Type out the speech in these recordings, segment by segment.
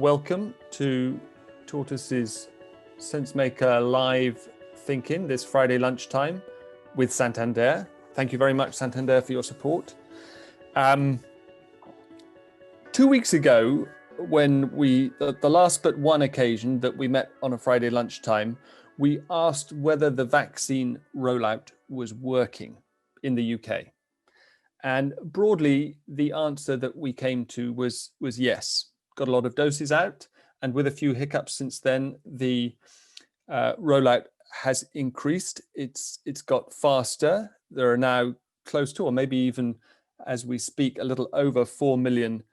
Welcome to Tortoise's Sensemaker live think-in this Friday lunchtime with Santander. Thank you very much, Santander, for your support. 2 weeks ago, when the last but one occasion that we met on a Friday lunchtime, we asked whether the vaccine rollout was working in the UK. And broadly, the answer that we came to was yes. Got a lot of doses out, and with a few hiccups since then, the rollout has increased. It's got faster. There are now close to, or maybe even as we speak, a little over 4 million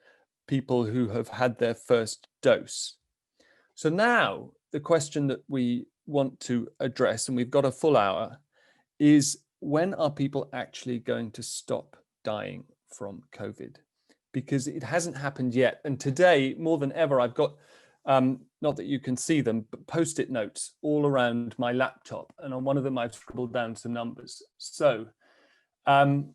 people who have had their first dose. So now the question that we want to address, and we've got a full hour, is when are people actually going to stop dying from COVID? Because it hasn't happened yet. And today, more than ever, I've got, not that you can see them, but Post-it notes all around my laptop. And on one of them, I've scribbled down some numbers. So more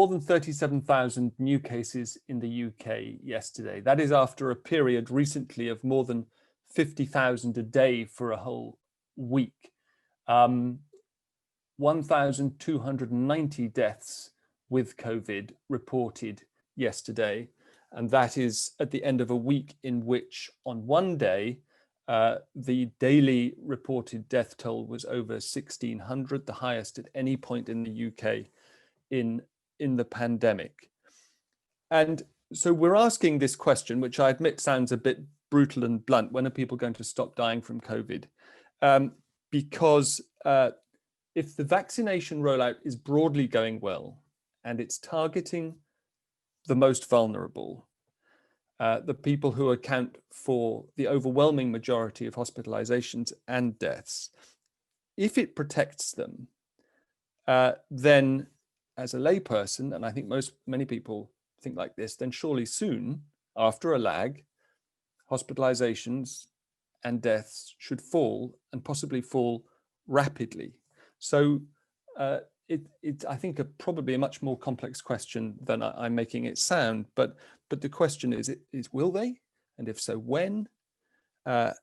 than 37,000 new cases in the UK yesterday. That is after a period recently of more than 50,000 a day for a whole week. 1,290 deaths with COVID reported yesterday. And that is at the end of a week in which on one day, the daily reported death toll was over 1,600, the highest at any point in the UK in the pandemic. And so we're asking this question, which I admit sounds a bit brutal and blunt: when are people going to stop dying from COVID? Because if the vaccination rollout is broadly going well and it's targeting the most vulnerable, the people who account for the overwhelming majority of hospitalisations and deaths, if it protects them, then as a layperson, and I think many people think like this, then surely soon, after a lag, hospitalisations and deaths should fall, and possibly fall rapidly. So it's I think probably a much more complex question than I'm making it sound. But the question is will they? And if so, when? And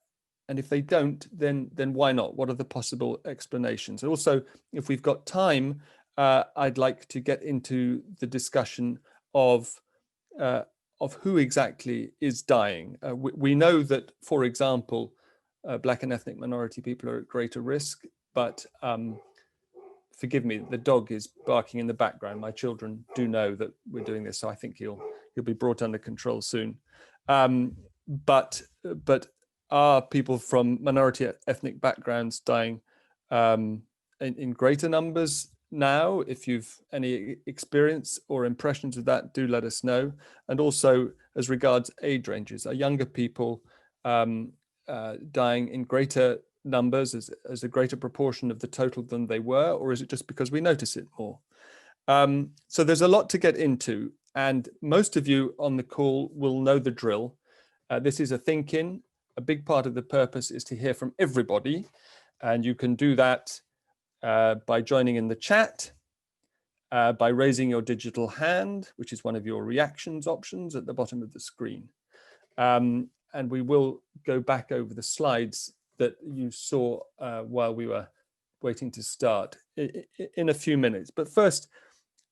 if they don't, then why not? What are the possible explanations? And also, if we've got time, I'd like to get into the discussion of who exactly is dying. We know that, for example, Black and ethnic minority people are at greater risk, but forgive me, the dog is barking in the background. My children do know that we're doing this, so I think he'll be brought under control soon. But are people from minority ethnic backgrounds dying in greater numbers now? If you've any experience or impressions of that, do let us know. And also, as regards age ranges, are younger people dying in greater numbers as a greater proportion of the total than they were, or is it just because we notice it more? So there's a lot to get into, and most of you on the call will know the drill. This is a think-in. A big part of the purpose is to hear from everybody, and you can do that by joining in the chat, by raising your digital hand, which is one of your reactions options at the bottom of the screen. And we will go back over the slides that you saw while we were waiting to start in a few minutes. But first,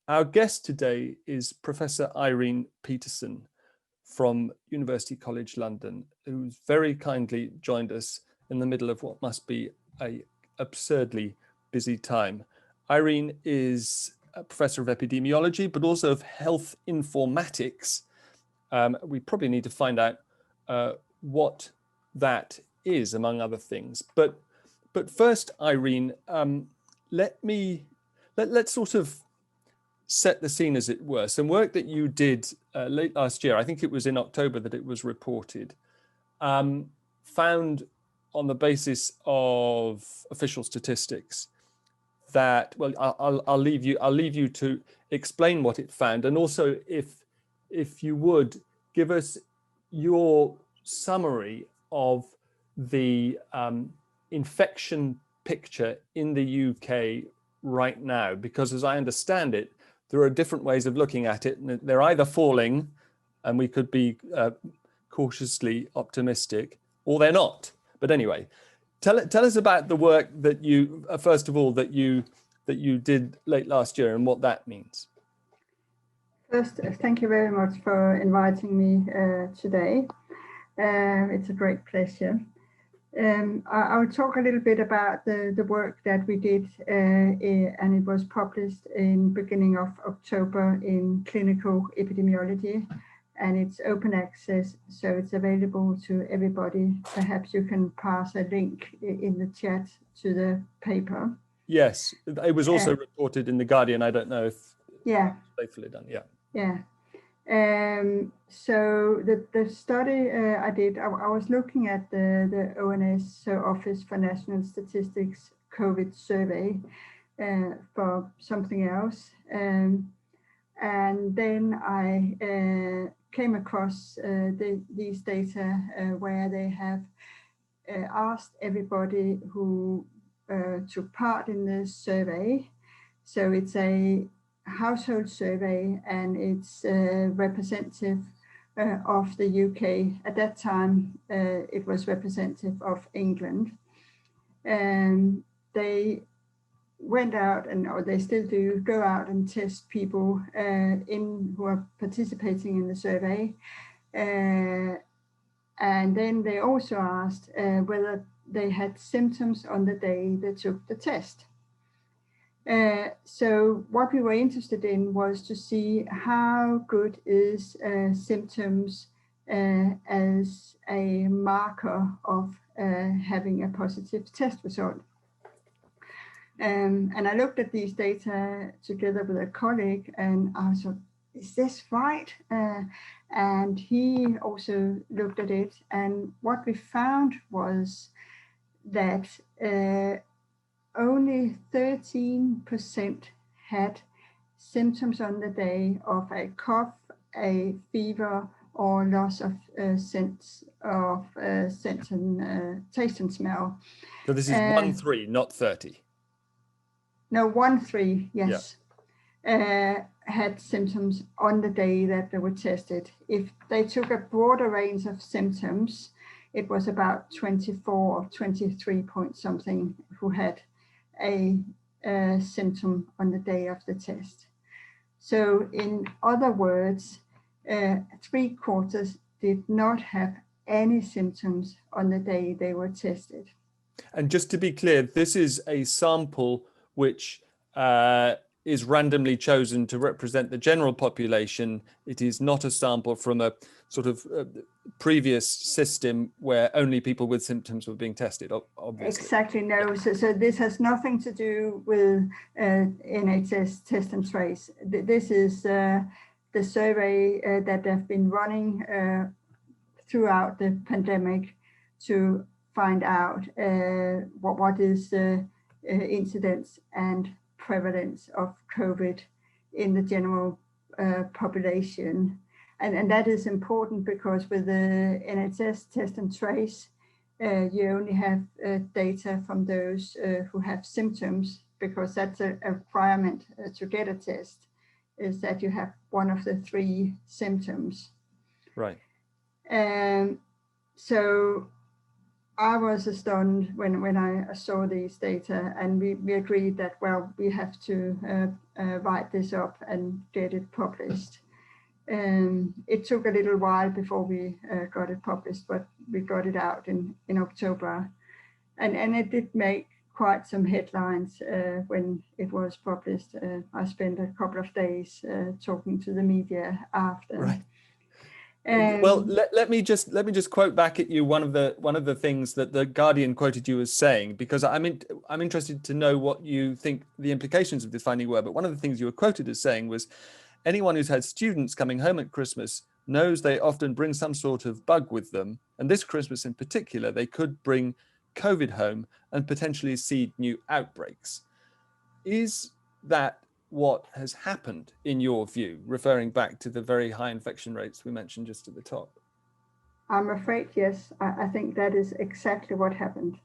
our guest today is Professor Irene Peterson from University College London, who's very kindly joined us in the middle of what must be an absurdly busy time. Irene is a professor of epidemiology, but also of health informatics. We probably need to find out what that is, among other things. But first, Irene, let's sort of set the scene, as it were. Some work that you did late last year, I think it was in October that it was reported, found on the basis of official statistics that, well, I'll leave you to explain what it found, and also if you would give us your summary of the infection picture in the UK right now, because as I understand it, there are different ways of looking at it, and they're either falling, and we could be cautiously optimistic, or they're not. But anyway, tell us about the work that you, first of all, that you did late last year and what that means. First, thank you very much for inviting me today. It's a great pleasure. I'll talk a little bit about the work that we did, and it was published in beginning of October in Clinical Epidemiology, and it's open access, so it's available to everybody. Perhaps you can pass a link in the chat to the paper. Yes, it was also reported in The Guardian. I don't know if yeah, faithfully done. Yeah. Yeah. So the study I did, I was looking at the ONS, so Office for National Statistics COVID survey for something else. And then I came across these data where they have asked everybody who took part in this survey. So it's a household survey, and it's representative of the UK. At that time, it was representative of England. And they went out, or they still do, go out and test people who are participating in the survey. And then they also asked whether they had symptoms on the day they took the test. So what we were interested in was to see how good is symptoms as a marker of having a positive test result. And I looked at these data together with a colleague, and I was like, is this right? And he also looked at it, and what we found was that only 13% had symptoms on the day of a cough, a fever, or loss of sense of sense and taste and smell. So this is 1-3, not 30. No, 1-3, yes. Yeah. Had symptoms on the day that they were tested. If they took a broader range of symptoms, it was about 24 or 23 point something who had a symptom on the day of the test. So in other words, 3/4 did not have any symptoms on the day they were tested. And just to be clear, this is a sample which is randomly chosen to represent the general population. It is not a sample from a sort of previous system where only people with symptoms were being tested, obviously. Exactly, no. So this has nothing to do with NHS test and trace. This is the survey that they've been running throughout the pandemic to find out what is incidence and prevalence of COVID in the general population. And that is important because with the NHS test and trace, you only have data from those who have symptoms, because that's a requirement to get a test, is that you have one of the 3 symptoms. Right. So I was stunned when I saw these data, and we agreed that, well, we have to write this up and get it published. It took a little while before we got it published, but we got it out in October. And it did make quite some headlines when it was published. I spent a couple of days talking to the media after. Right. Well, let me just quote back at you one of the things that the Guardian quoted you as saying, because I'm interested to know what you think the implications of this finding were. But one of the things you were quoted as saying was, anyone who's had students coming home at Christmas knows they often bring some sort of bug with them, and this Christmas in particular, they could bring COVID home and potentially seed new outbreaks. Is that what has happened in your view, referring back to the very high infection rates we mentioned just at the top? I'm afraid, yes. I think that is exactly what happened.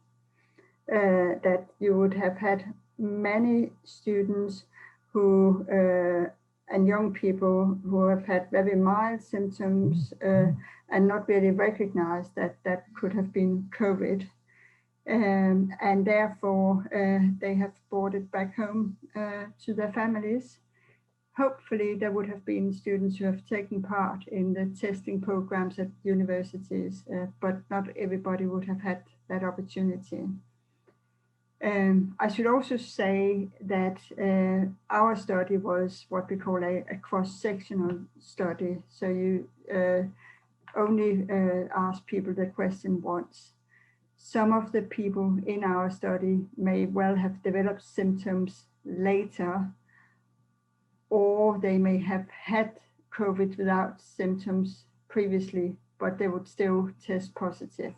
That you would have had many students who and young people who have had very mild symptoms and not really recognized that that could have been COVID. And therefore, they have brought it back home to their families. Hopefully, there would have been students who have taken part in the testing programs at universities, but not everybody would have had that opportunity. I should also say that our study was what we call a cross-sectional study. So you only ask people the question once. Some of the people in our study may well have developed symptoms later, or they may have had COVID without symptoms previously, but they would still test positive.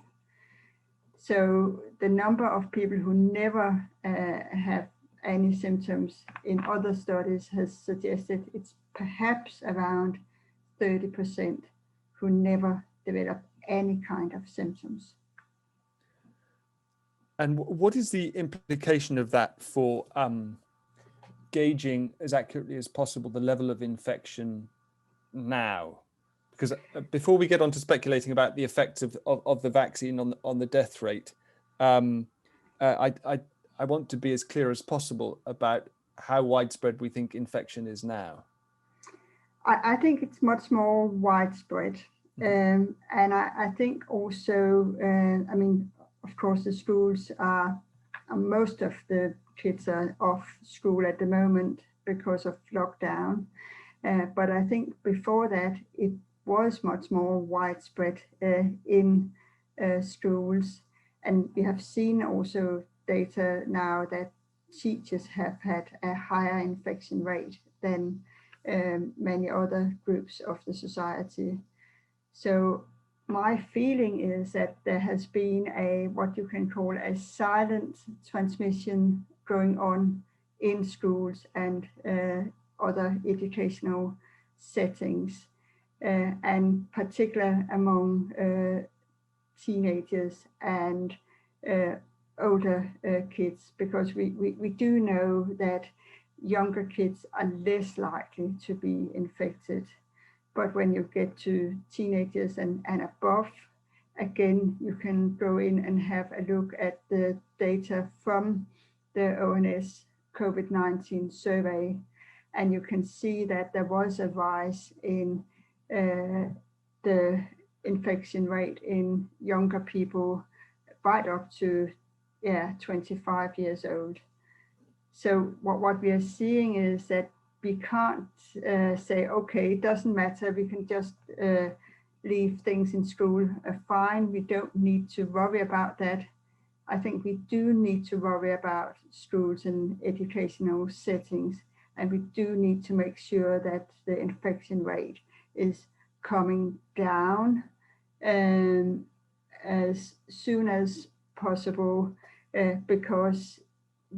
So the number of people who never have any symptoms in other studies has suggested it's perhaps around 30% who never develop any kind of symptoms. And what is the implication of that for gauging as accurately as possible the level of infection now? Because before we get on to speculating about the effects of the vaccine on the death rate, I want to be as clear as possible about how widespread we think infection is now. I think it's much more widespread. And I think also, I mean, of course, the schools are, most of the kids are off school at the moment because of lockdown. But I think before that, it was much more widespread in schools. And we have seen also data now that teachers have had a higher infection rate than many other groups of the society. So my feeling is that there has been what you can call a silent transmission going on in schools and other educational settings, and particularly among teenagers and older kids, because we do know that younger kids are less likely to be infected. But when you get to teenagers and above, again, you can go in and have a look at the data from the ONS COVID-19 survey, and you can see that there was a rise in the infection rate in younger people right up to 25 years old. So what we are seeing is that we can't say, okay, it doesn't matter, we can just leave things in school fine, we don't need to worry about that. I think we do need to worry about schools and educational settings, and we do need to make sure that the infection rate is coming down as soon as possible, because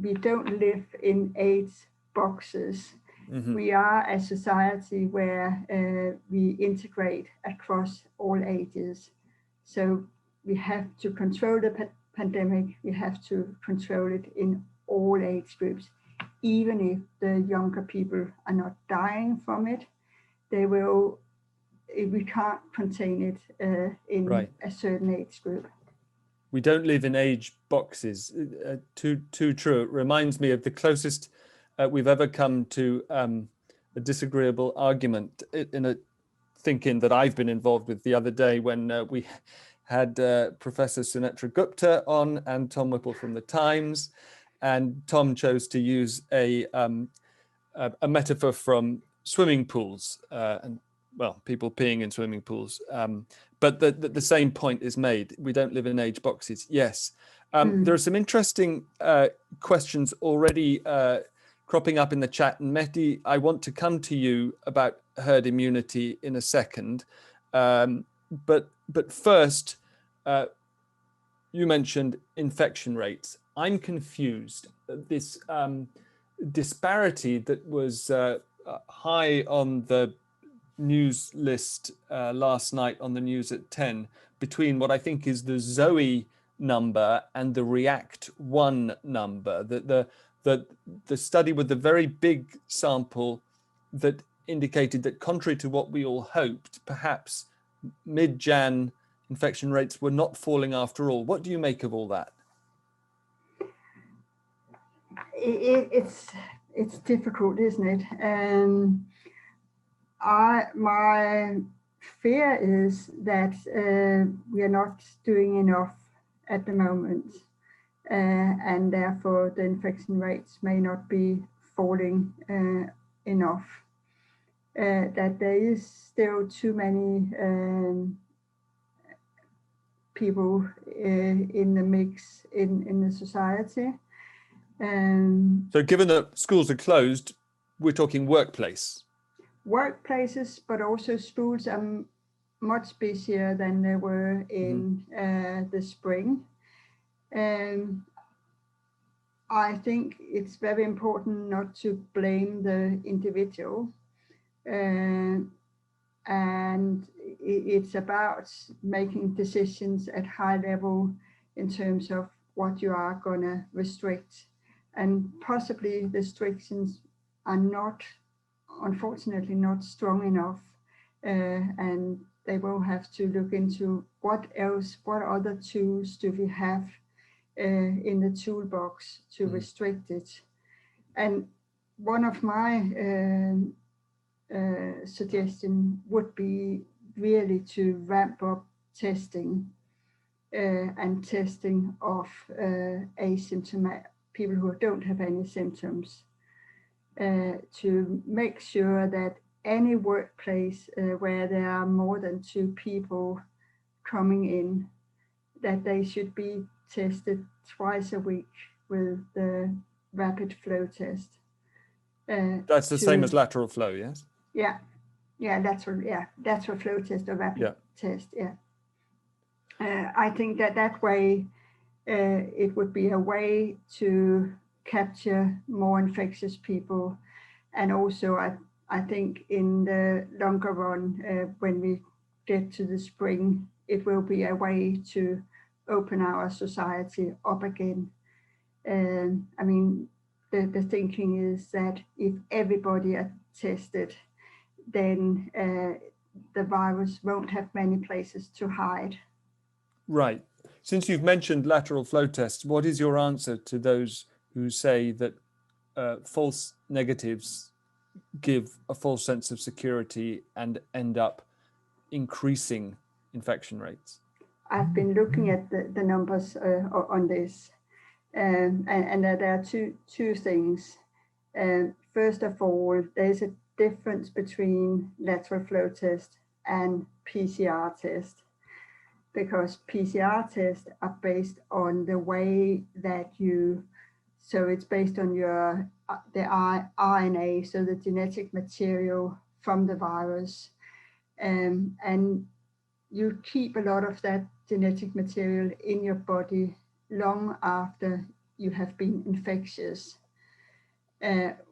we don't live in age boxes. Mm-hmm. We are a society where we integrate across all ages. So we have to control the pandemic, we have to control it in all age groups. Even if the younger people are not dying from it, we can't contain it in a certain age group. We don't live in age boxes. Too true. It reminds me of the closest we've ever come to a disagreeable argument in a thinking that I've been involved with the other day when we had Professor Sunetra Gupta on and Tom Whittell from the Times, and Tom chose to use a metaphor from swimming pools and people peeing in swimming pools. But the same point is made. We don't live in age boxes. Yes. There are some interesting questions already cropping up in the chat. And Mehdi, I want to come to you about herd immunity in a second. But first, you mentioned infection rates. I'm confused. This disparity that was high on the news list last night on the news at 10 between what I think is the Zoe number and the React 1 number, the study with the very big sample that indicated that contrary to what we all hoped, perhaps mid-Jan infection rates were not falling after all. What do you make of all that? It's difficult, isn't it? My fear is that we are not doing enough at the moment, and therefore the infection rates may not be falling enough. That there is still too many people in the mix in the society. So given that schools are closed, we're talking workplace. Workplaces, but also schools are much busier than they were in the spring. I think it's very important not to blame the individual. And it's about making decisions at high level in terms of what you are going to restrict. And possibly restrictions are not, unfortunately, not strong enough. And they will have to look into what other tools do we have in the toolbox to restrict it. And one of my suggestion would be really to ramp up testing and testing of asymptomatic people who don't have any symptoms, to make sure that any workplace where there are more than 2 people coming in, that they should be tested twice a week with the rapid flow test. That's the same as lateral flow, yes? Yeah, lateral flow test or rapid test, yeah. I think that way it would be a way to capture more infectious people. And also I think in the longer run, when we get to the spring, it will be a way to open our society up again. I mean, the thinking is that if everybody are tested, then the virus won't have many places to hide. Right. Since you've mentioned lateral flow tests, what is your answer to those who say that false negatives give a false sense of security and end up increasing infection rates? I've been looking at the numbers on this, and there are two things. First of all, there's a difference between lateral flow test and PCR test, because PCR tests are based on the way that so it's based on the RNA, so the genetic material from the virus, and you keep a lot of that genetic material in your body long after you have been infectious.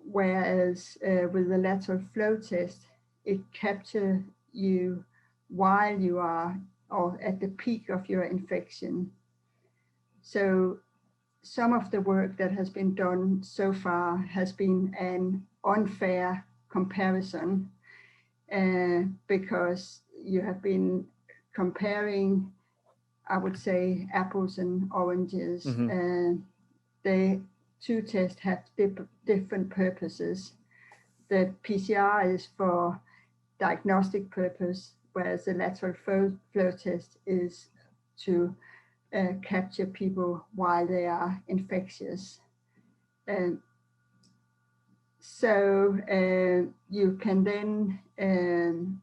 Whereas with the lateral flow test, it captures you while you are or at the peak of your infection. So some of the work that has been done so far has been an unfair comparison, because you have been comparing, I would say, apples and oranges. The 2 tests have different purposes. The PCR is for diagnostic purpose, whereas the lateral flow test is to capture people while they are infectious. So you can then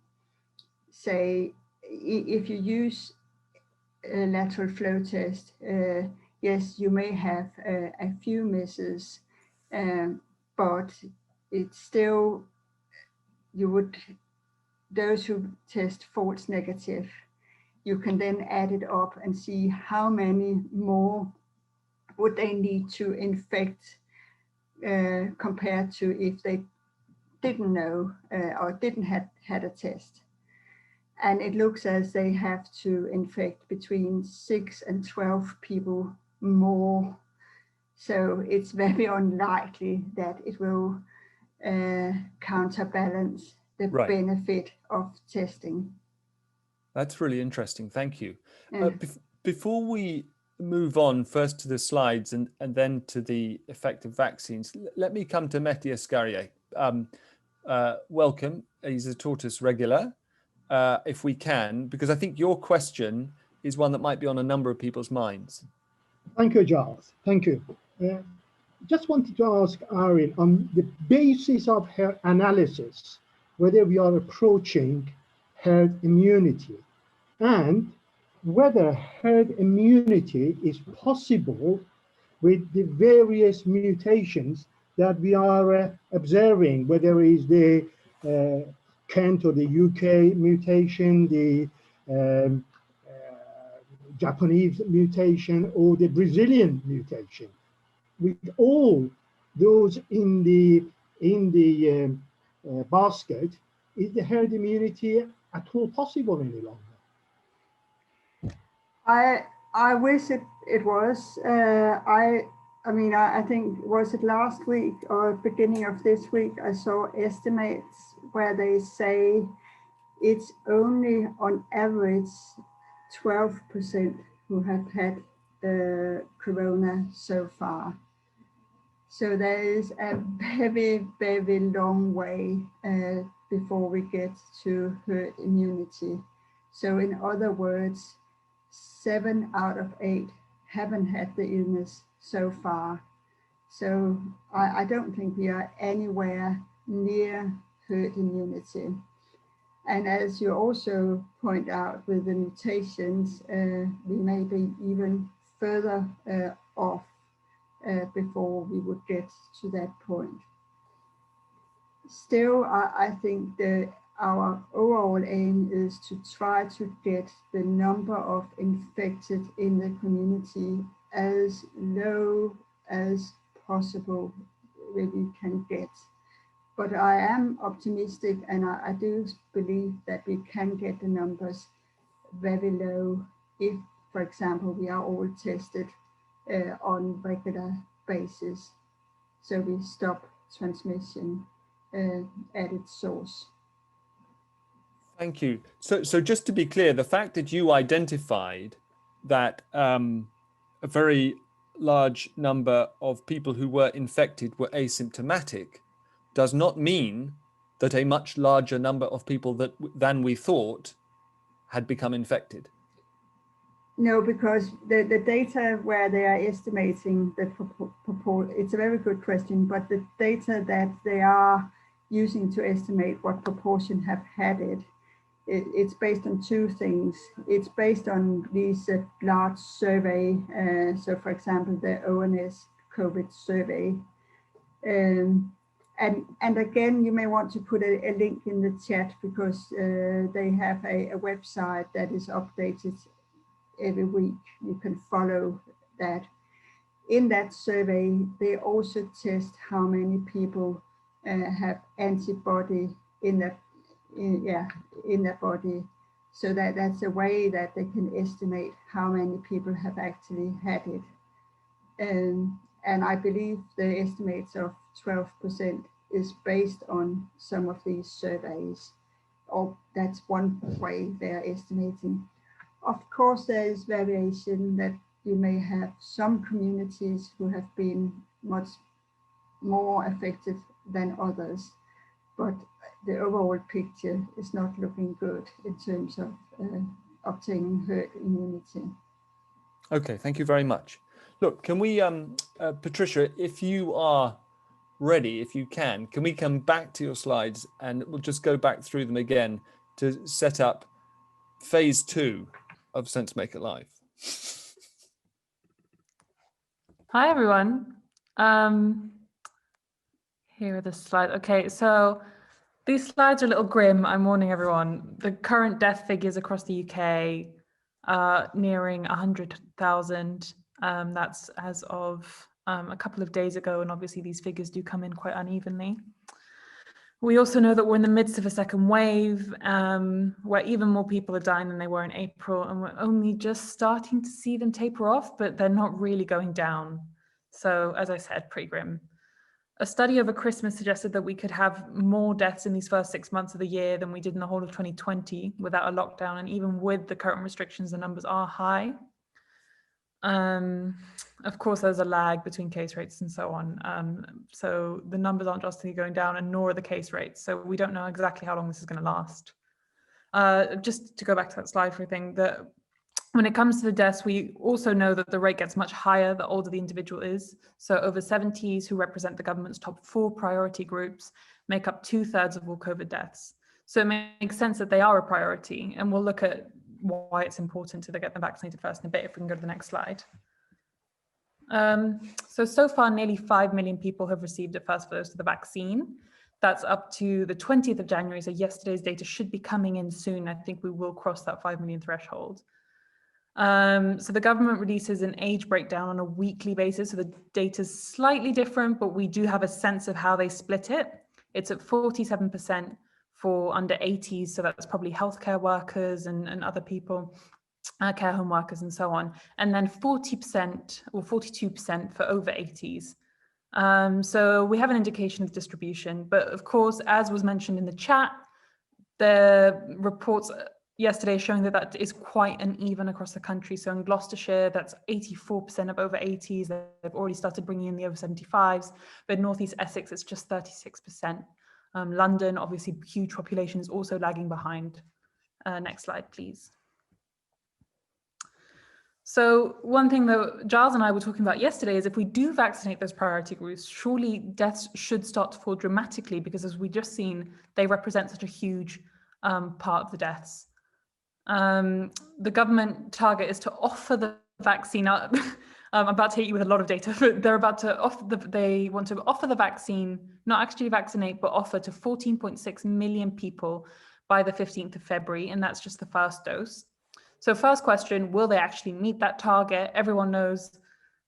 say, if you use a lateral flow test, yes, you may have a few misses, but it's still, those who test false negative, you can then add it up and see how many more would they need to infect compared to if they didn't know or didn't had a test. And it looks as they have to infect between 6 and 12 people more. So it's very unlikely that it will counterbalance the Right. benefit of testing. That's really interesting. Thank you. Yeah. Before we move on first to the slides and then to the effect of vaccines, let me come to Mehdi Asgharieh. Welcome. He's a Tortoise regular, if we can, because I think your question is one that might be on a number of people's minds. Thank you, Giles. Thank you. Just wanted to ask Irene, on the basis of her analysis, whether we are approaching herd immunity and whether herd immunity is possible with the various mutations that we are observing, whether it is the Kent or the UK mutation, the Japanese mutation, or the Brazilian mutation. With all those in the basket, is the herd immunity at all possible any longer? I wish it was. I mean, I think, was it last week or beginning of this week, I saw estimates where they say it's only on average 12% who have had corona so far. So there is a very, very long way before we get to herd immunity. So in other words, 7 out of 8 haven't had the illness so far. So I don't think we are anywhere near herd immunity. And as you also point out with the mutations, we may be even further off before we would get to that point. Still, I think our overall aim is to try to get the number of infected in the community as low as possible that we can get. But I am optimistic, and I do believe that we can get the numbers very low if, for example, we are all tested on regular basis. So we stop transmission at its source. Thank you. So just to be clear, the fact that you identified that a very large number of people who were infected were asymptomatic does not mean that a much larger number of people than we thought had become infected. No, because the data where they are estimating the it's a very good question, but the data that they are using to estimate what proportion have had it's based on two things. It's based on these large survey. So for example, the ONS COVID survey. And again, you may want to put a link in the chat because they have a website that is updated every week. You can follow that. In that survey, they also test how many people have antibody in their body. So that's a way that they can estimate how many people have actually had it. And I believe the estimates of 12% is based on some of these surveys, or that's one way they're estimating. Of course, there is variation that you may have some communities who have been much more affected than others, but the overall picture is not looking good in terms of obtaining herd immunity. Okay, thank you very much. Look, can we, Patricia, if you are ready, if you can we come back to your slides and we'll just go back through them again to set up phase 2 of Sensemaker Live. Hi, everyone. Here are the slides. Okay, so these slides are a little grim. I'm warning everyone. The current death figures across the UK are nearing 100,000. That's as of a couple of days ago, and obviously these figures do come in quite unevenly. We also know that we're in the midst of a second wave where even more people are dying than they were in April, and we're only just starting to see them taper off, but they're not really going down. So as I said, pretty grim. A study over Christmas suggested that we could have more deaths in these first 6 months of the year than we did in the whole of 2020 without a lockdown. And even with the current restrictions, the numbers are high. Of course, there's a lag between case rates and so on. So the numbers aren't drastically going down, and nor are the case rates. So we don't know exactly how long this is going to last. Just to go back to that slide for a thing, that when it comes to the deaths, we also know that the rate gets much higher the older the individual is. So over 70s, who represent the government's top 4 priority groups, make up 2/3 of all COVID deaths. So it makes sense that they are a priority, and we'll look at why it's important to get them vaccinated first in a bit, if we can go to the next slide. So far, nearly 5 million people have received a first dose of the vaccine. That's up to the 20th of January, so yesterday's data should be coming in soon. I think we will cross that 5 million threshold. So the government releases an age breakdown on a weekly basis, so the data's slightly different, but we do have a sense of how they split it. It's at 47% for under 80s, so that's probably healthcare workers and other people, care home workers and so on, and then 40% or 42% for over 80s. So we have an indication of distribution, but of course, as was mentioned in the chat, the reports yesterday showing that that is quite uneven across the country. So in Gloucestershire, that's 84% of over 80s. They've already started bringing in the over 75s, but North East Essex, it's just 36%. London, obviously huge population, is also lagging behind. Next slide, please. So one thing that Giles and I were talking about yesterday is if we do vaccinate those priority groups, surely deaths should start to fall dramatically, because as we just seen, they represent such a huge part of the deaths. The government target is to offer the vaccine. I'm about to hit you with a lot of data, but they're about to offer they want to offer the vaccine, not actually vaccinate, but offer to 14.6 million people by the 15th of February, and that's just the first dose. So first question, will they actually meet that target? Everyone knows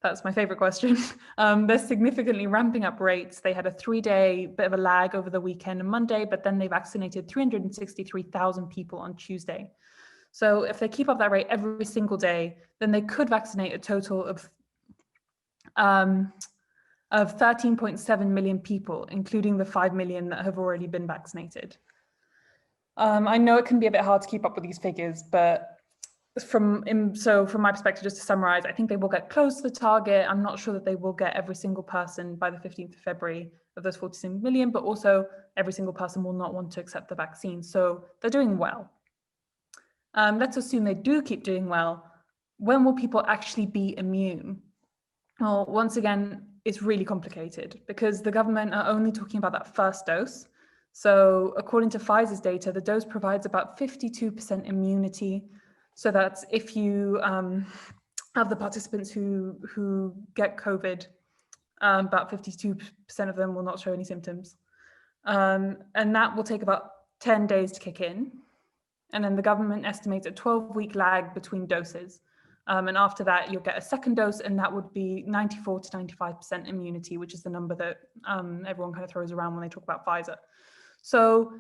that's my favorite question. They're significantly ramping up rates. They had a 3-day bit of a lag over the weekend and Monday, but then they vaccinated 363,000 people on Tuesday. So if they keep up that rate every single day, then they could vaccinate a total of 13.7 million people, including the 5 million that have already been vaccinated. I know it can be a bit hard to keep up with these figures, but from my perspective, just to summarize, I think they will get close to the target. I'm not sure that they will get every single person by the 15th of February of those 47 million, but also every single person will not want to accept the vaccine. So they're doing well. Let's assume they do keep doing well. When will people actually be immune? Well, once again, it's really complicated because the government are only talking about that first dose. So according to Pfizer's data, the dose provides about 52% immunity. So that's if you have the participants who get COVID, about 52% of them will not show any symptoms. And that will take about 10 days to kick in. And then the government estimates a 12-week lag between doses. And after that, you'll get a second dose, and that would be 94 to 95% immunity, which is the number that everyone kind of throws around when they talk about Pfizer. So,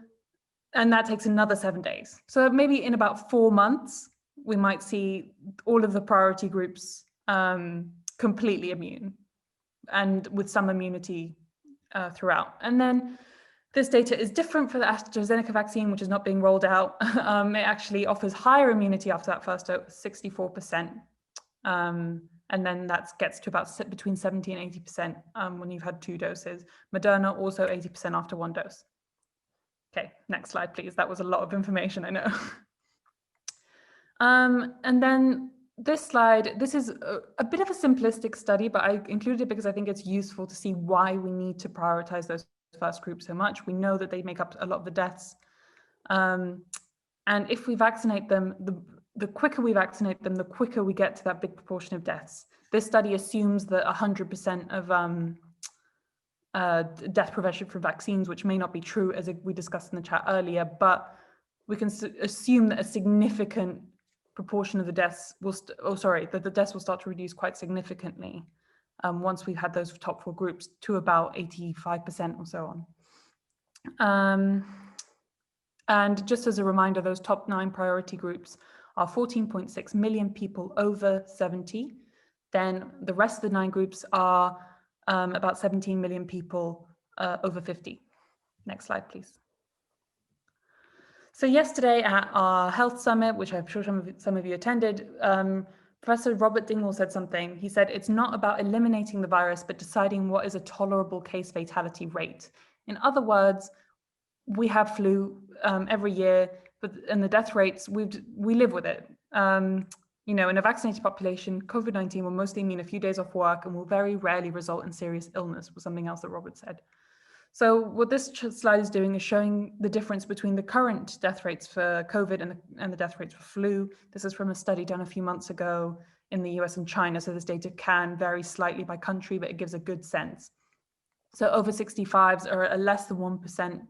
and that takes another 7 days. So maybe in about 4 months, we might see all of the priority groups completely immune and with some immunity throughout. And then this data is different for the AstraZeneca vaccine, which is not being rolled out. It actually offers higher immunity after that first dose, 64%. And then that gets to about between 70 and 80% when you've had 2 doses. Moderna also 80% after 1 dose. Okay, next slide, please. That was a lot of information, I know. And then this slide, this is a bit of a simplistic study, but I included it because I think it's useful to see why we need to prioritize those first group so much. We know that they make up a lot of the deaths. And if we vaccinate them, the quicker we vaccinate them, the quicker we get to that big proportion of deaths. This study assumes that 100% of death prevention from vaccines, which may not be true, as we discussed in the chat earlier, but we can assume that a significant proportion of the deaths will, that the deaths will start to reduce quite significantly once we've had those top 4 groups to about 85% or so on. And just as a reminder, those top 9 priority groups are 14.6 million people over 70. Then the rest of the 9 groups are about 17 million people over 50. Next slide, please. So yesterday at our health summit, which I'm sure some of you attended, Professor Robert Dingwall said something. He said, it's not about eliminating the virus, but deciding what is a tolerable case fatality rate. In other words, we have flu every year, and the death rates, we live with it. You know, in a vaccinated population, COVID-19 will mostly mean a few days off work and will very rarely result in serious illness, was something else that Robert said. So what this slide is doing is showing the difference between the current death rates for COVID and the death rates for flu. This is from a study done a few months ago in the US and China. So this data can vary slightly by country, but it gives a good sense. So over 65s are a less than 1%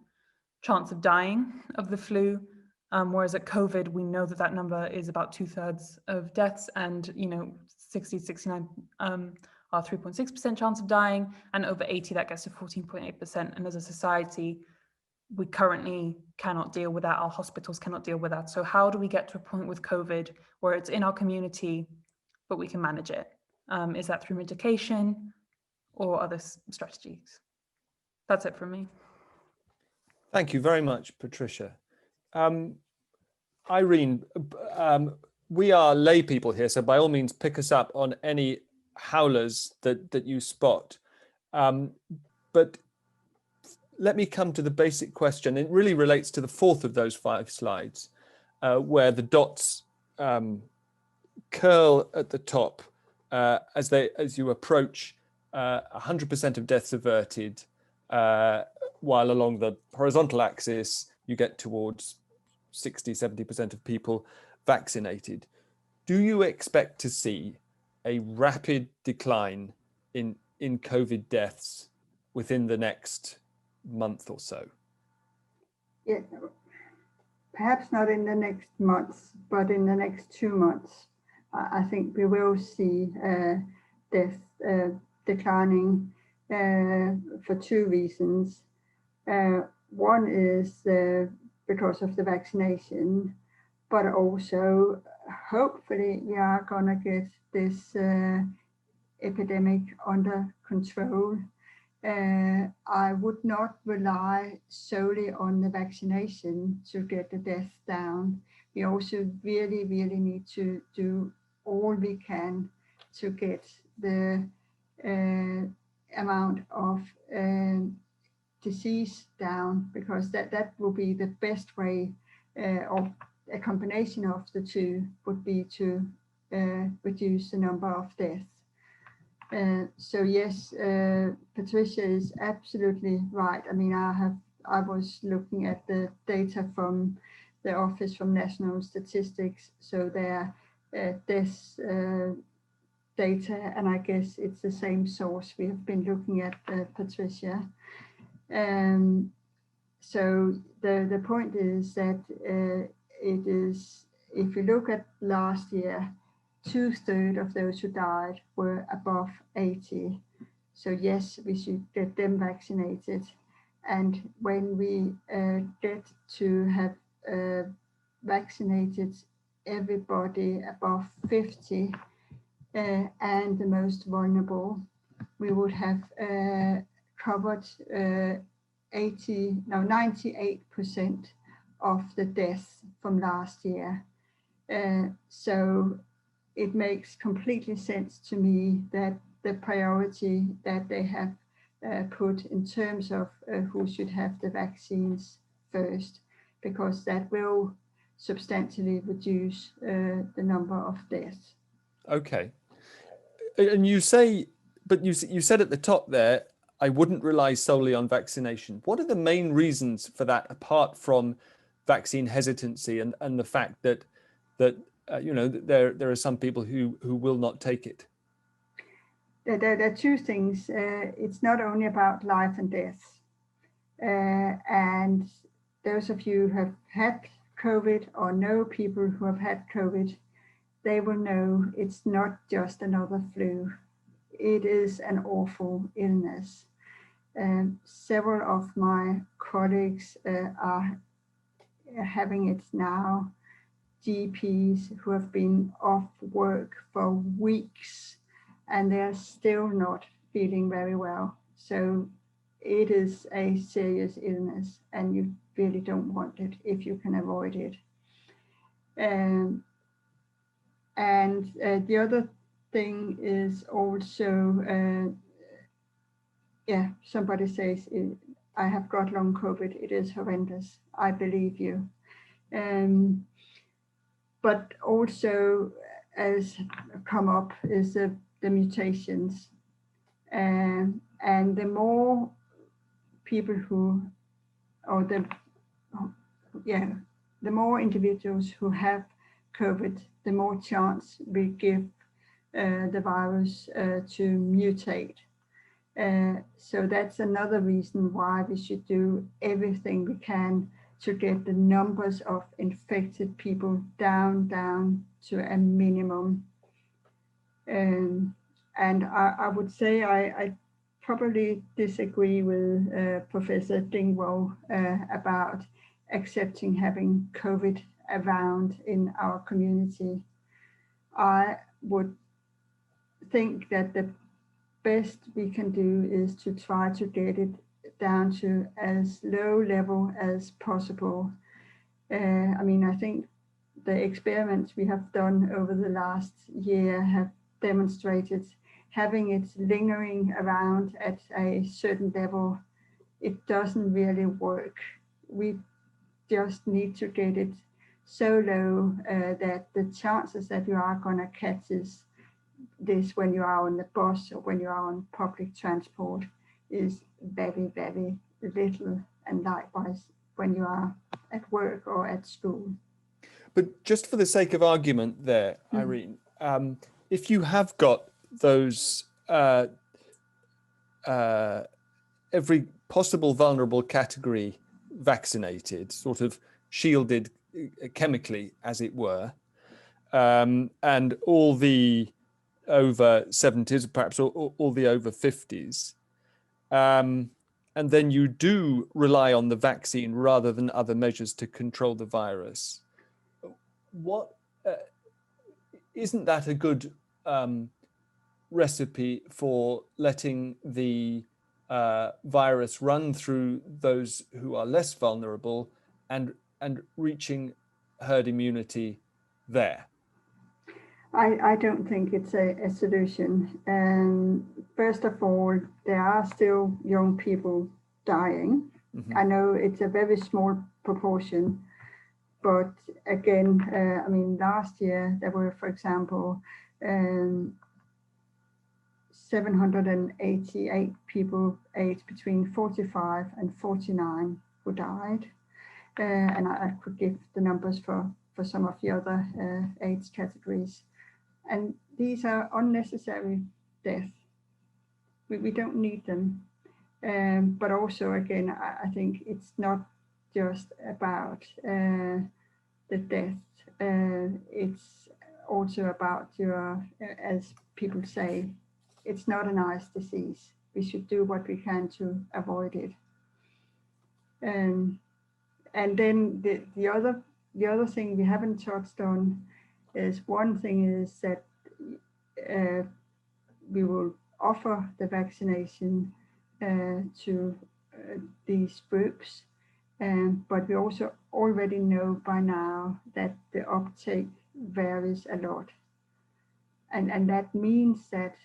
chance of dying of the flu. Whereas at COVID, we know that that number is about 2/3 of deaths, and 60, 69 are 3.6% chance of dying, and over 80, that gets to 14.8%. And as a society, we currently cannot deal with that. Our hospitals cannot deal with that. So how do we get to a point with COVID where it's in our community, but we can manage it? Is that through mitigation or other strategies? That's it from me. Thank you very much, Patricia. Irene, we are lay people here, so by all means pick us up on any howlers that you spot. But let me come to the basic question. It really relates to the fourth of those 5 slides, where the dots curl at the top as you approach 100% of deaths averted, while along the horizontal axis you get towards 60, 70% of people vaccinated. Do you expect to see a rapid decline in COVID deaths within the next month or so? Yeah, perhaps not in the next months, but in the next 2 months, I think we will see death declining for 2 reasons. One is because of the vaccination, but also hopefully we are going to get this epidemic under control. I would not rely solely on the vaccination to get the death down. We also really, really need to do all we can to get the amount of disease down, because that will be the best way, or a combination of the two would be to reduce the number of deaths. So yes, Patricia is absolutely right. I mean, I was looking at the data from the Office from National Statistics, so their deaths data, and I guess it's the same source we have been looking at, Patricia. So the point is that it is, if you look at last year, 2/3 of those who died were above 80. So yes, we should get them vaccinated. And when we get to have vaccinated everybody above 50 and the most vulnerable, we would have covered 98% of the deaths from last year. So it makes completely sense to me that the priority that they have put in terms of who should have the vaccines first, because that will substantially reduce the number of deaths. Okay. And you say, but you said at the top there, I wouldn't rely solely on vaccination. What are the main reasons for that, apart from vaccine hesitancy and the fact that there are some people who will not take it? There are 2 things. It's not only about life and death. And those of you who have had COVID or know people who have had COVID, they will know it's not just another flu. It is an awful illness. Several of my colleagues are having it now. GPs who have been off work for weeks, and they're still not feeling very well. So it is a serious illness, and you really don't want it if you can avoid it. And the other thing is also, somebody says, I have got long COVID, it is horrendous. I believe you. But also, as come up, is the mutations. And the more people the more individuals who have COVID, the more chance we give the virus to mutate. So that's another reason why we should do everything we can to get the numbers of infected people down to a minimum. And I would say I probably disagree with Professor Dingwall about accepting having COVID around in our community. I would think that the best we can do is to try to get it down to as low level as possible. I think the experiments we have done over the last year have demonstrated having it lingering around at a certain level, it doesn't really work. We just need to get it so low that the chances that you are going to catch this when you are on the bus or when you are on public transport is very, very little, and likewise when you are at work or at school. But just for the sake of argument there, Irene, if you have got those every possible vulnerable category vaccinated, sort of shielded chemically, as it were, and all the over 70s, perhaps all the over 50s, and then you do rely on the vaccine rather than other measures to control the virus, what isn't that a good recipe for letting the virus run through those who are less vulnerable and reaching herd immunity there? I don't think it's a solution. And first of all, there are still young people dying. Mm-hmm. I know it's a very small proportion, but again, last year there were, for example, 788 people aged between 45 and 49 who died. And I could give the numbers for some of the other age categories. And these are unnecessary deaths. We don't need them. But also, again, I think it's not just about the death. It's also about as people say, it's not a nice disease. We should do what we can to avoid it. And then the other thing we haven't touched on is, one thing is that we will offer the vaccination to these groups, but we also already know by now that the uptake varies a lot. And that means that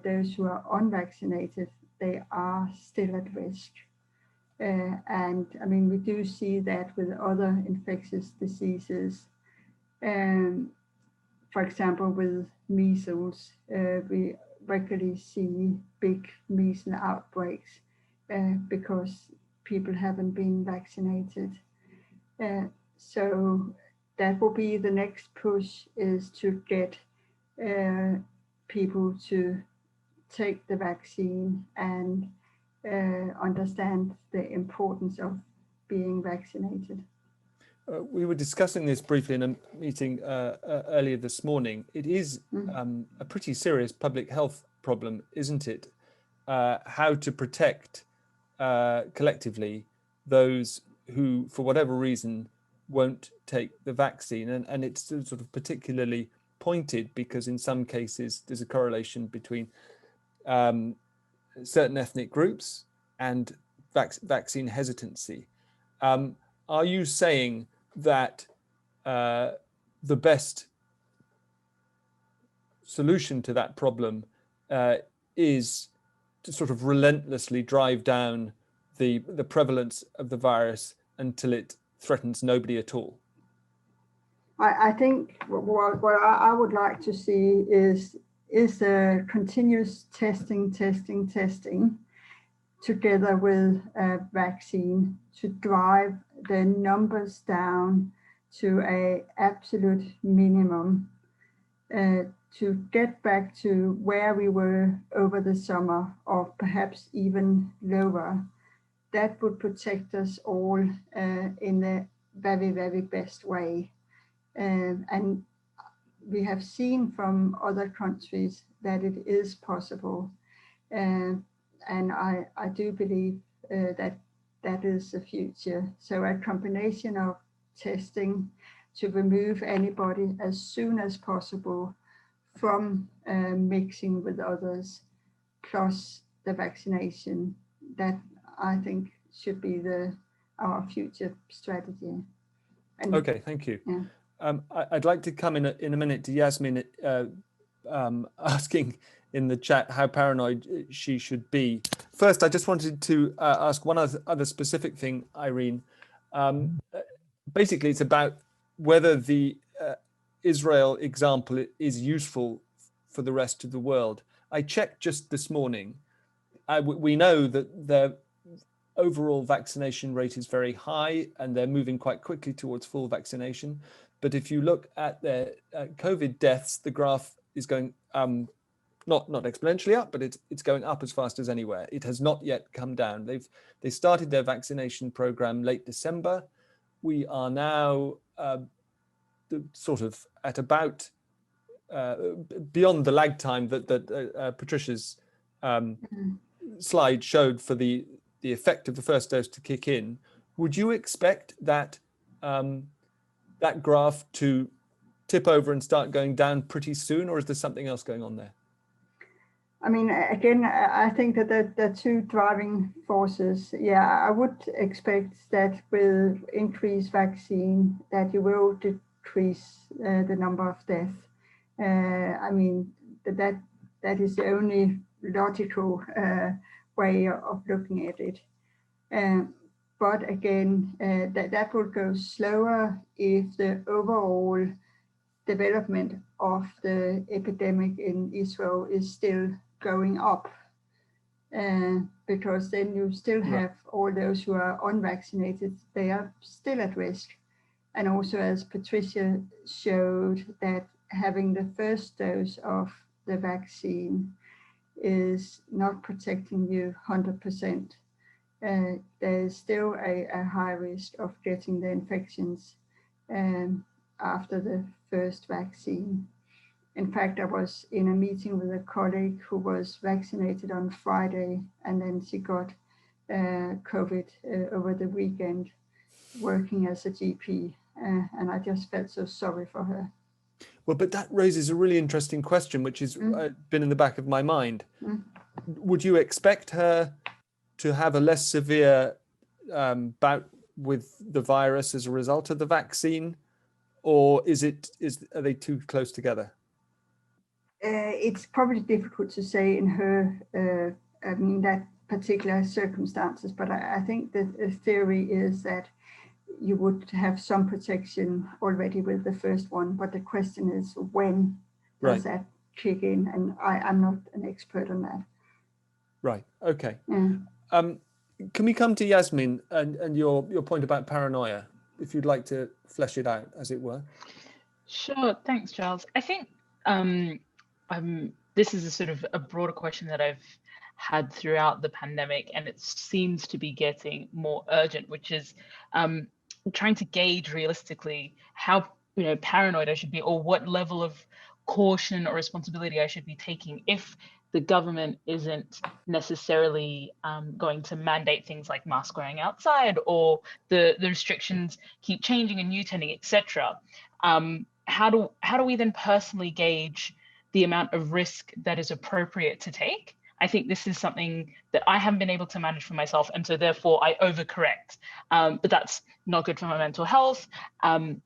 those who are unvaccinated, they are still at risk. And we do see that with other infectious diseases. For example, with measles, we regularly see big measles outbreaks because people haven't been vaccinated. So that will be the next push, is to get people to take the vaccine and understand the importance of being vaccinated. We were discussing this briefly in a meeting earlier this morning. It is a pretty serious public health problem, isn't it? How to protect collectively those who, for whatever reason, won't take the vaccine. And it's sort of particularly pointed because in some cases there's a correlation between certain ethnic groups and vaccine hesitancy. Are you saying that the best solution to that problem is to sort of relentlessly drive down the prevalence of the virus until it threatens nobody at all? I think what I would like to see is a continuous testing together with a vaccine to drive the numbers down to an absolute minimum, to get back to where we were over the summer, or perhaps even lower. That would protect us all in the very, very best way. And we have seen from other countries that it is possible. And I do believe that is the future. So a combination of testing to remove anybody as soon as possible from mixing with others, plus the vaccination, that I think should be our future strategy. And, okay, thank you. Yeah. I'd like to come in a minute to Yasmin asking in the chat how paranoid she should be. First, I just wanted to ask one other specific thing, Irene. Basically, it's about whether the Israel example is useful for the rest of the world. I checked just this morning. We know that the overall vaccination rate is very high and they're moving quite quickly towards full vaccination. But if you look at their COVID deaths, the graph is going not exponentially up, but it's going up as fast as anywhere. It has not yet come down. They started their vaccination program late December. We are now sort of at about beyond the lag time that Patricia's slide showed for the effect of the first dose to kick in. Would you expect that that graph to tip over and start going down pretty soon, or is there something else going on there? I mean, again, I think that the two driving forces, yeah, I would expect that with increased vaccine that you will decrease the number of deaths. I mean, that is the only logical way of looking at it. But again, that will go slower if the overall development of the epidemic in Israel is still going up, because then you still have all those who are unvaccinated, they are still at risk. And also, as Patricia showed, that having the first dose of the vaccine is not protecting you 100%. There is still a high risk of getting the infections after the first vaccine. In fact, I was in a meeting with a colleague who was vaccinated on Friday, and then she got COVID over the weekend, working as a GP, and I just felt so sorry for her. Well, but that raises a really interesting question, which has been in the back of my mind. Would you expect her to have a less severe bout with the virus as a result of the vaccine, or are they too close together? It's probably difficult to say in her, I mean, that particular circumstances, but I think that the theory is that you would have some protection already with the first one, but the question is when does that kick in, and I'm not an expert on that. Right. Okay. Yeah. Can we come to Yasmin and your point about paranoia, if you'd like to flesh it out, as it were? Sure. Thanks, Giles. I think this is a sort of a broader question that I've had throughout the pandemic, and it seems to be getting more urgent, which is trying to gauge realistically how paranoid I should be, or what level of caution or responsibility I should be taking if the government isn't necessarily going to mandate things like mask wearing outside, or the restrictions keep changing and mutating, etc. How do we then personally gauge the amount of risk that is appropriate to take? I think this is something that I haven't been able to manage for myself, and so therefore I overcorrect. But that's not good for my mental health. And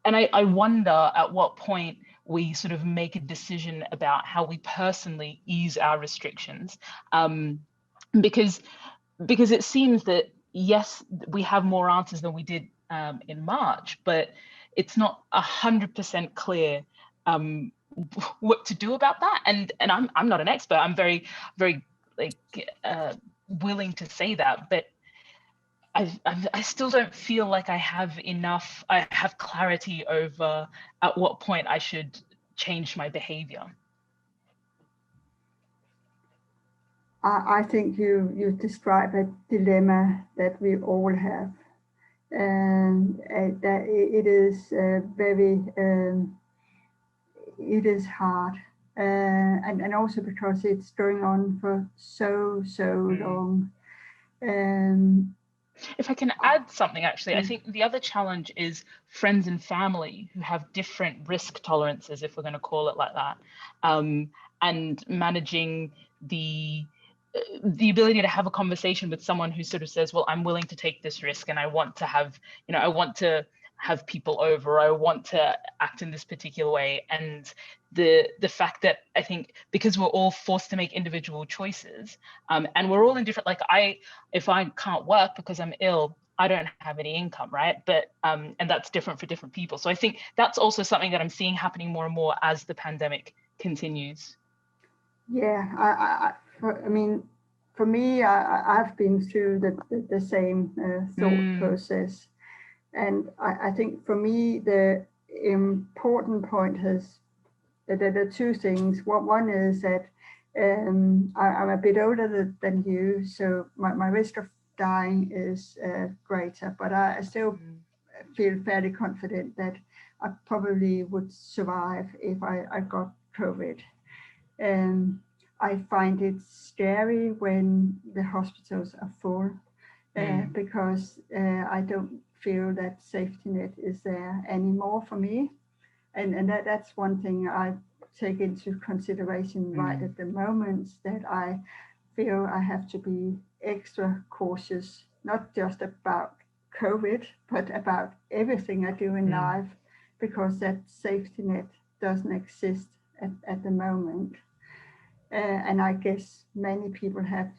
I wonder at what point we sort of make a decision about how we personally ease our restrictions, because it seems that, yes, we have more answers than we did in March, but it's not 100% clear what to do about that. And I'm not an expert. I'm very willing to say that, but I still don't feel like I have clarity over at what point I should change my behavior. I think you describe a dilemma that we all have, and that it is very it is hard, and also because it's going on for so long. If I can add something, actually, I think the other challenge is friends and family who have different risk tolerances, if we're going to call it like that, and managing the ability to have a conversation with someone who sort of says, well, I'm willing to take this risk and I want to have, I want to have people over, I want to act in this particular way. And the fact that I think because we're all forced to make individual choices, and we're all in different, like if I can't work because I'm ill, I don't have any income, right? But and that's different for different people. So I think that's also something that I'm seeing happening more and more as the pandemic continues. Yeah, I mean, for me, I've been through the same thought process. And I think for me, the important point is that there are two things. One is that I'm a bit older than you, so my risk of dying is greater, but I still feel fairly confident that I probably would survive if I got COVID. I find it scary when the hospitals are full, because I don't feel that safety net is there anymore for me. And that's one thing I take into consideration right at the moment, that I feel I have to be extra cautious, not just about COVID, but about everything I do in life, because that safety net doesn't exist at the moment. And I guess many people have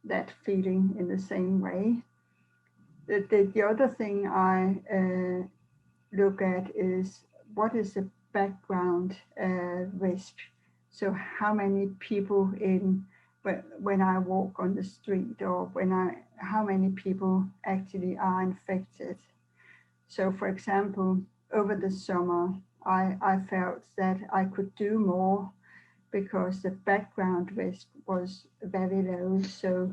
that feeling in the same way. The other thing I look at is what is the background risk. So how many people when I walk on the street, or how many people actually are infected. So for example, over the summer, I felt that I could do more because the background risk was very low. So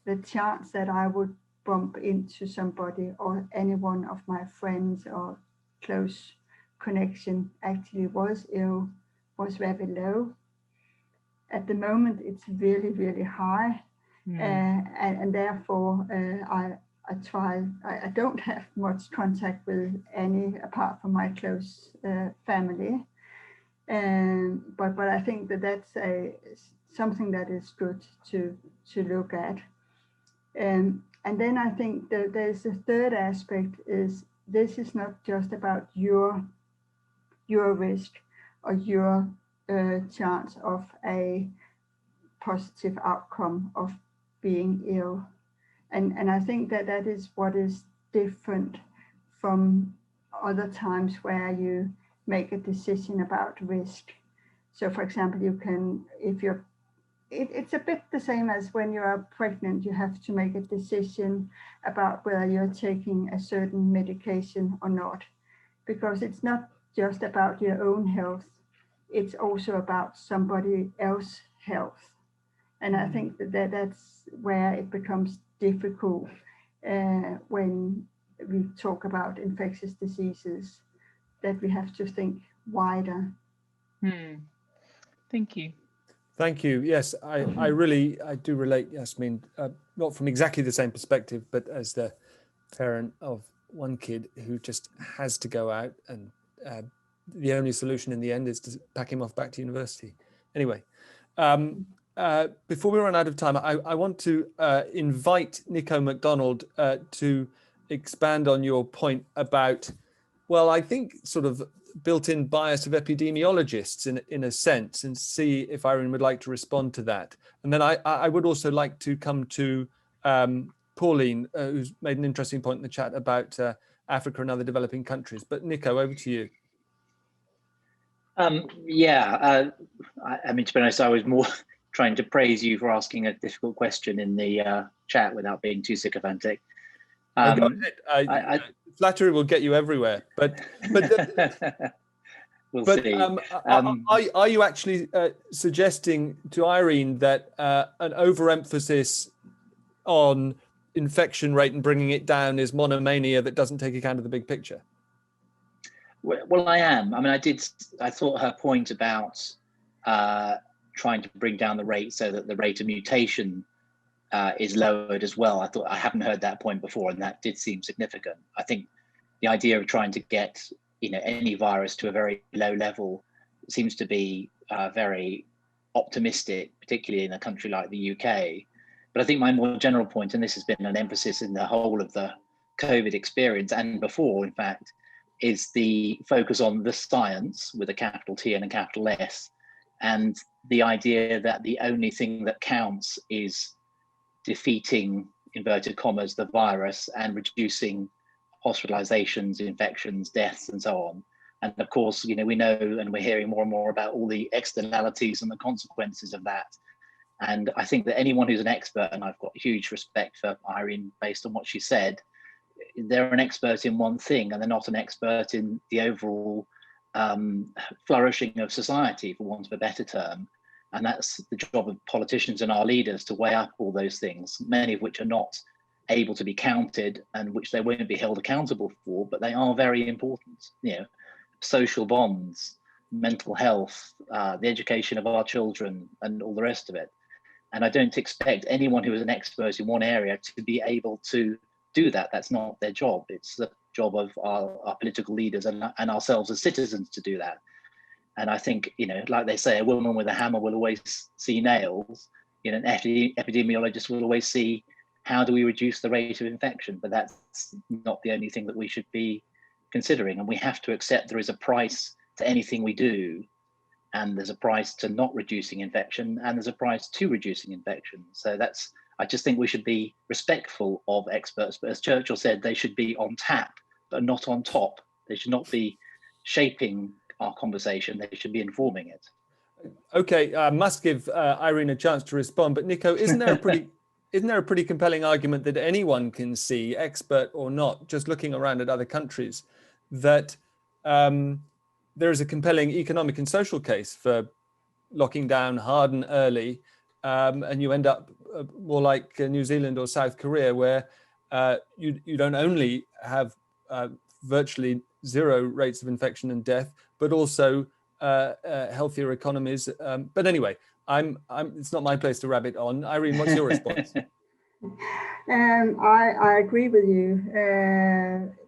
the chance that I would bump into somebody or any one of my friends or close connection actually was ill was very low. At the moment, it's really, really high. And therefore, I don't have much contact with any apart from my close family. But I think that's something that is good to look at. And then I think that there's a third aspect, is this is not just about your risk or your chance of a positive outcome of being ill. And I think that is what is different from other times where you make a decision about risk. So for example, it's a bit the same as when you are pregnant, you have to make a decision about whether you're taking a certain medication or not, because it's not just about your own health, it's also about somebody else's health. And I think that's where it becomes difficult when we talk about infectious diseases, that we have to think wider. Thank you. Thank you. Yes, I do relate, Yasmin, not from exactly the same perspective, but as the parent of one kid who just has to go out, and the only solution in the end is to pack him off back to university. Anyway, before we run out of time, I want to invite Nico MacDonald to expand on your point about, well, I think sort of built-in bias of epidemiologists in a sense, and see if Irene would like to respond to that. And then I would also like to come to Pauline, who's made an interesting point in the chat about Africa and other developing countries. But Nico, over to you. I mean, to be honest, I was more trying to praise you for asking a difficult question in the chat without being too sycophantic. Go ahead. Flattery will get you everywhere, but we'll see. Are you actually suggesting to Irene that an overemphasis on infection rate and bringing it down is monomania that doesn't take account of the big picture? Well, I am. I mean, I thought her point about trying to bring down the rate so that the rate of mutation is lowered as well. I haven't heard that point before, and that did seem significant. I think the idea of trying to get any virus to a very low level seems to be very optimistic, particularly in a country like the UK. But I think my more general point, and this has been an emphasis in the whole of the COVID experience and before, in fact, is the focus on the science with a capital T and a capital S, and the idea that the only thing that counts is defeating, inverted commas, the virus and reducing hospitalisations, infections, deaths, and so on. And of course, we know, and we're hearing more and more about all the externalities and the consequences of that. And I think that anyone who's an expert, and I've got huge respect for Irene based on what she said, they're an expert in one thing and they're not an expert in the overall flourishing of society, for want of a better term. And that's the job of politicians and our leaders, to weigh up all those things, many of which are not able to be counted and which they won't be held accountable for, but they are very important. Social bonds, mental health, the education of our children, and all the rest of it. And I don't expect anyone who is an expert in one area to be able to do that. That's not their job. It's the job of our political leaders and ourselves as citizens to do that. And I think, like they say, a woman with a hammer will always see nails. An epidemiologist will always see, how do we reduce the rate of infection? But that's not the only thing that we should be considering. And we have to accept there is a price to anything we do. And there's a price to not reducing infection, and there's a price to reducing infection. So I just think we should be respectful of experts. But as Churchill said, they should be on tap, but not on top. They should not be shaping our conversation, they should be informing it. Okay, I must give Irene a chance to respond, but Nico, isn't there a pretty compelling argument that anyone can see, expert or not, just looking around at other countries, that there is a compelling economic and social case for locking down hard and early, and you end up more like New Zealand or South Korea, where you don't only have virtually zero rates of infection and death, but also healthier economies. But anyway, it's not my place to rabbit on. Irene, what's your response? I agree with you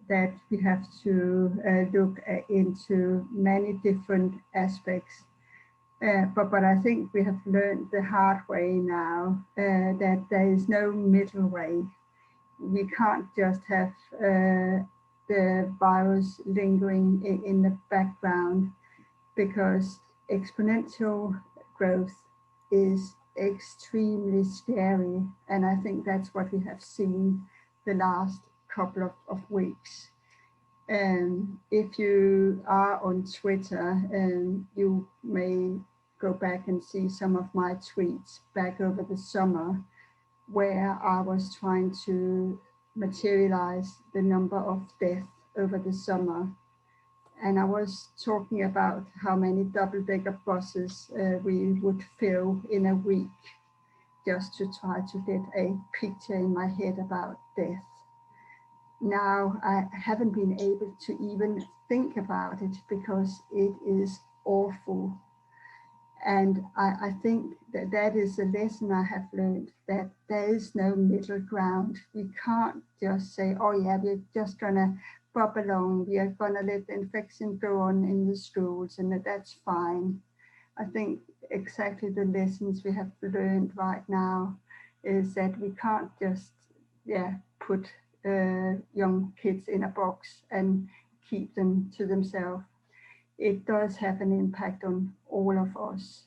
that we have to look into many different aspects. But I think we have learned the hard way now that there is no middle way. We can't just have the virus lingering in the background, because exponential growth is extremely scary. And I think that's what we have seen the last couple of weeks. If you are on Twitter, you may go back and see some of my tweets back over the summer, where I was trying to materialize the number of deaths over the summer. And I was talking about how many double-decker buses we would fill in a week, just to try to get a picture in my head about death. Now I haven't been able to even think about it, because it is awful. And I think that is a lesson I have learned, that there is no middle ground. We can't just say, oh yeah, we're just gonna bob along, we are gonna let the infection go on in the schools, and that's fine. I think exactly the lessons we have learned right now is that we can't just put young kids in a box and keep them to themselves. It does have an impact on all of us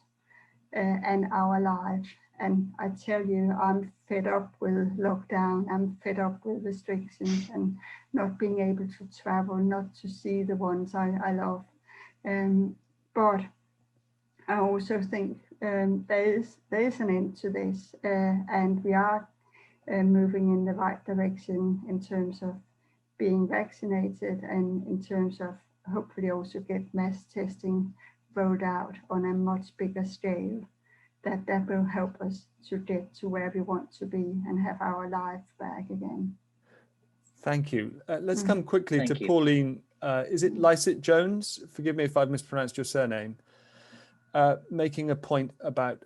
and our life. And I tell you, I'm fed up with lockdown. I'm fed up with restrictions and not being able to travel, not to see the ones I love. But I also think there is an end to this, and we are moving in the right direction in terms of being vaccinated and in terms of hopefully also get mass testing rolled out on a much bigger scale. That will help us to get to where we want to be and have our life back again. Thank you. Let's come quickly Thank to you. Pauline. Is it Lycett Jones? Forgive me if I've mispronounced your surname. Making a point about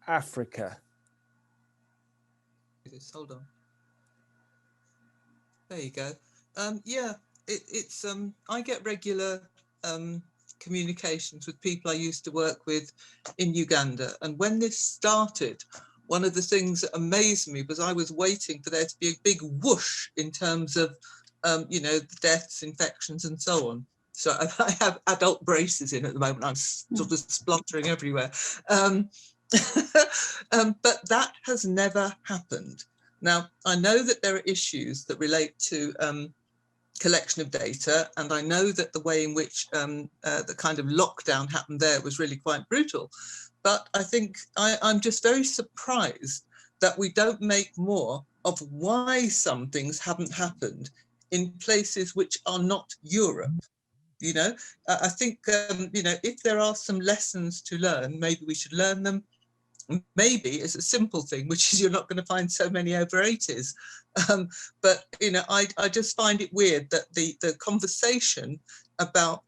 Africa. Hold on. There you go. Yeah, it's I get regular communications with people I used to work with in Uganda, and when this started, one of the things that amazed me was I was waiting for there to be a big whoosh in terms of you know, deaths, infections, and so on. So I have adult braces in at the moment. I'm sort of spluttering everywhere. But that has never happened. Now, I know that there are issues that relate to collection of data, and I know that the way in which the kind of lockdown happened there was really quite brutal. But I think I'm just very surprised that we don't make more of why some things haven't happened in places which are not Europe. You know, I think, you know, if there are some lessons to learn, maybe we should learn them. Maybe it's a simple thing, which is you're not going to find so many over 80s. But, you know, I just find it weird that the conversation about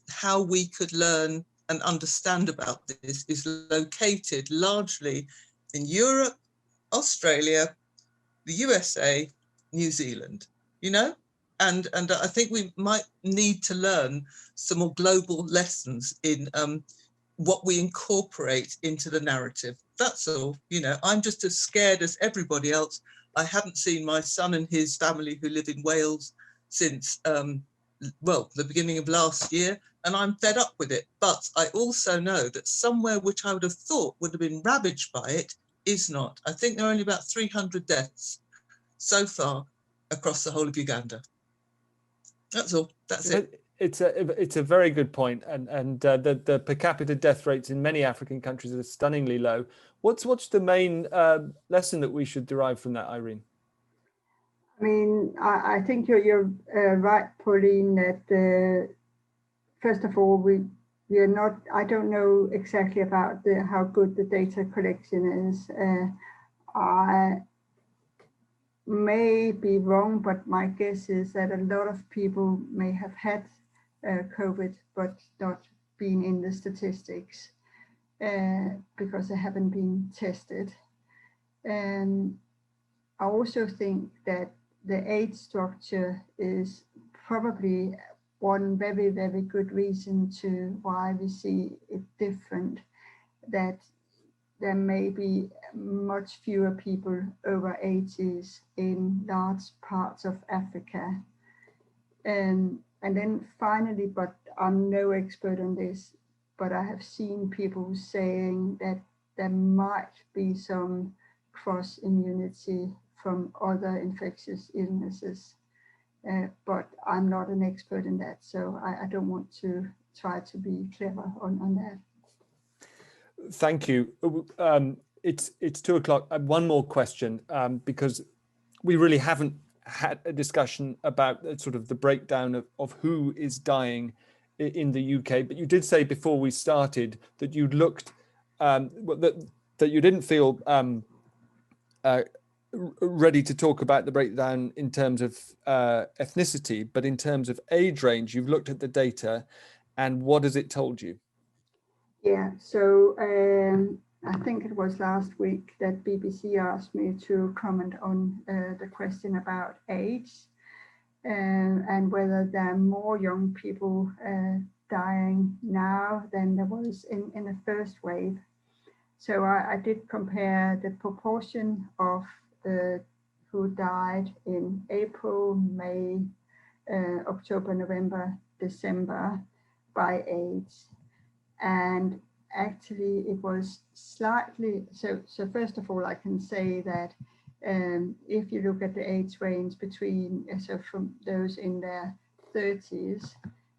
how we could learn and understand about this is located largely in Europe, Australia, the USA, New Zealand, you know? And I think we might need to learn some more global lessons in what we incorporate into the narrative. That's all. You know, I'm just as scared as everybody else. I haven't seen my son and his family who live in Wales since, well, the beginning of last year, and I'm fed up with it. But I also know that somewhere which I would have thought would have been ravaged by it is not. I think there are only about 300 deaths so far across the whole of Uganda. That's all. That's it. It's a very good point, and the per capita death rates in many African countries are stunningly low. What's the main lesson that we should derive from that, Irene? I mean, I think you're right, Pauline, that first of all, we are not, I don't know exactly about how good the data collection is. I may be wrong, but my guess is that a lot of people may have had COVID, but not been in the statistics because they haven't been tested. And I also think that the age structure is probably one very, very good reason to why we see it different, that there may be much fewer people over 80s in large parts of Africa. And then finally, but I'm no expert on this, but I have seen people saying that there might be some cross immunity from other infectious illnesses. But I'm not an expert in that, so I don't want to try to be clever on that. Thank you. It's 2:00. One more question, because we really haven't had a discussion about sort of the breakdown of who is dying in the UK. But you did say before we started that you looked that you didn't feel ready to talk about the breakdown in terms of ethnicity, but in terms of age range. You've looked at the data, and what has it told you? Yeah, so I think it was last week that BBC asked me to comment on the question about age and whether there are more young people dying now than there was versus in the first wave. So I did compare the proportion of who died in April, May, October, November, December by age. And actually it was slightly, so first of all, I can say that if you look at the age range between, so from those in their 30s,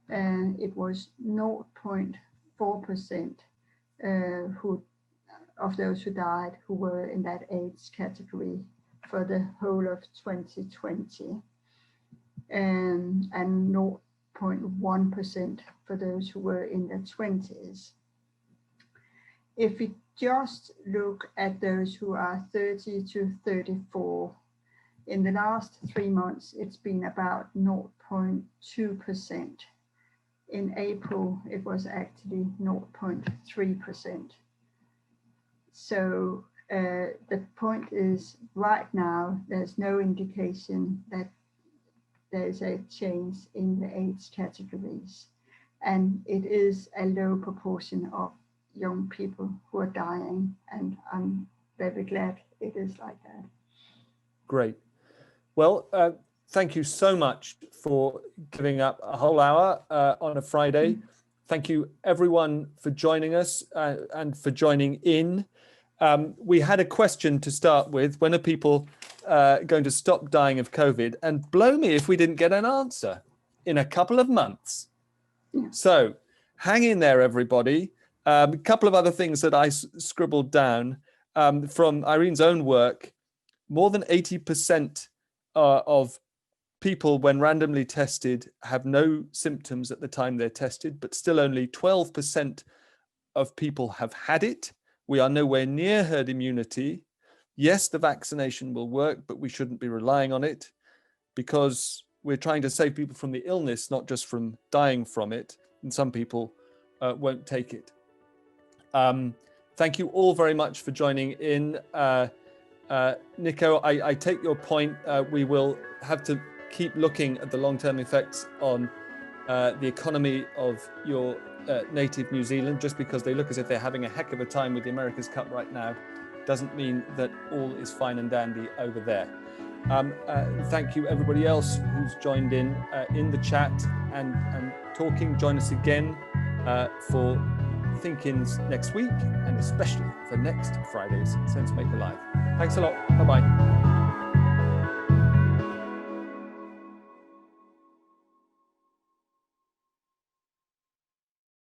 it was 0.4% who of those who died who were in that age category for the whole of 2020, and 0.1% for those who were in their 20s. If we just look at those who are 30 to 34, in the last 3 months, it's been about 0.2%. In April, it was actually 0.3%. So the point is, right now, there's no indication that there's a change in the age categories. And it is a low proportion of young people who are dying. And I'm very glad it is like that. Great. Well, thank you so much for giving up a whole hour on a Friday. Thank you everyone for joining us and for joining in. We had a question to start with: when are people going to stop dying of COVID? And blow me if we didn't get an answer in a couple of months. Yeah. So hang in there, everybody. A couple of other things that I scribbled down from Irene's own work. More than 80% of people, when randomly tested, have no symptoms at the time they're tested, but still only 12% of people have had it. We are nowhere near herd immunity. Yes, the vaccination will work, but we shouldn't be relying on it because we're trying to save people from the illness, not just from dying from it. And some people won't take it. Thank you all very much for joining in. Nico, I take your point. We will have to keep looking at the long-term effects on the economy of your native New Zealand. Just because they look as if they're having a heck of a time with the America's Cup right now doesn't mean that all is fine and dandy over there. Thank you everybody else who's joined in the chat and talking. Join us again for Think-Ins next week, and especially for next Friday's Sensemaker Live. Thanks a lot. Bye-bye.